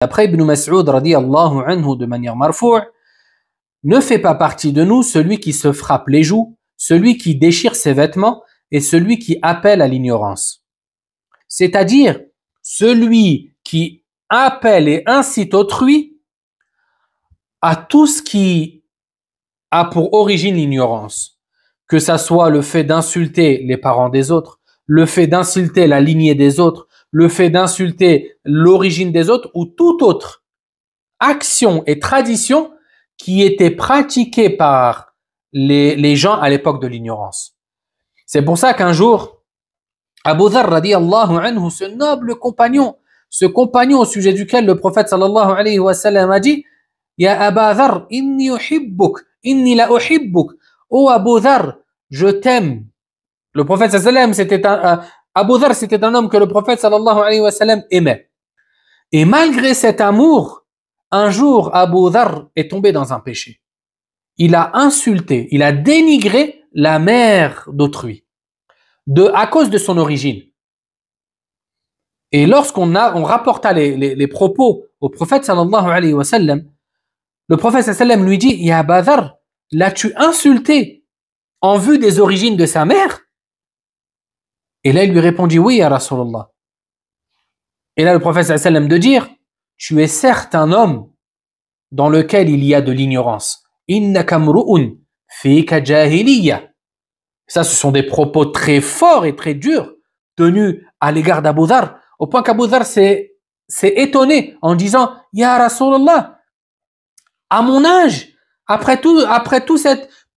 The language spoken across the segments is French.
Après Ibn Mas'ud radiyallahu anhu de manière marfou', ne fait pas partie de nous celui qui se frappe les joues, celui qui déchire ses vêtements et celui qui appelle à l'ignorance. C'est-à-dire celui qui appelle et incite autrui à tout ce qui a pour origine l'ignorance, que ça soit le fait d'insulter les parents des autres, le fait d'insulter la lignée des autres, le fait d'insulter l'origine des autres ou toute autre action et tradition qui était pratiquée par les gens à l'époque de l'ignorance. C'est pour ça qu'un jour, Abu Dharr radiyallahu anhu, ce noble compagnon, ce compagnon au sujet duquel le prophète sallallahu alayhi wa sallam a dit « Ya Aba Dharr, inni uhibbuk, inni la uhibbuk » « Oh Abu Dharr, je t'aime » Le prophète sallallahu alayhi wa sallam, Abu Dharr, c'était un homme que le prophète sallallahu alayhi wa sallam aimait. Et malgré cet amour, un jour, Abu Dharr est tombé dans un péché. Il a insulté, il a dénigré la mère d'autrui, à cause de son origine. Et lorsqu'on rapporta les propos au prophète sallallahu alayhi wa sallam, le prophète sallallahu alayhi wa sallam lui dit « Ya Abu Dharr, l'as-tu insulté en vue des origines de sa mère ?» Et là, il lui répondit « Oui, ya Rasulallah ». Et là, le prophète sallallahu alayhi wa sallam de dire « Tu es certes un homme dans lequel il y a de l'ignorance. Innaka mru'un fika jahiliya » Ça, ce sont des propos très forts et très durs tenus à l'égard d'Abu Dharr, au point qu'Abu Dharr s'est étonné en disant « Ya Rasulallah, à mon âge,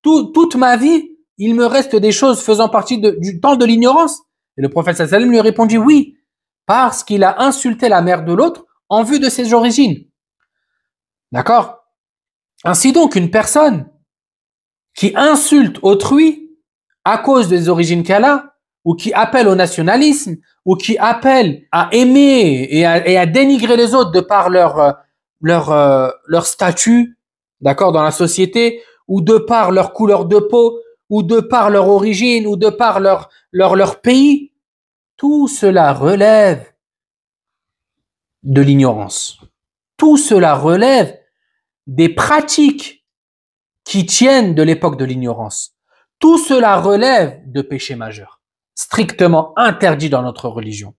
toute ma vie, il me reste des choses faisant partie du temps de l'ignorance. » Et le prophète sallallahu alayhi wa sallam lui répondit « Oui, parce qu'il a insulté la mère de l'autre en vue de ses origines. » D'accord? Ainsi donc, une personne qui insulte autrui à cause des origines qu'elle a, ou qui appelle au nationalisme, ou qui appelle à aimer et à dénigrer les autres de par leur statut, d'accord, dans la société, ou de par leur couleur de peau, ou de par leur origine, ou de par leur pays, tout cela relève de l'ignorance. Tout cela relève des pratiques qui tiennent de l'époque de l'ignorance. Tout cela relève de péchés majeurs, strictement interdits dans notre religion.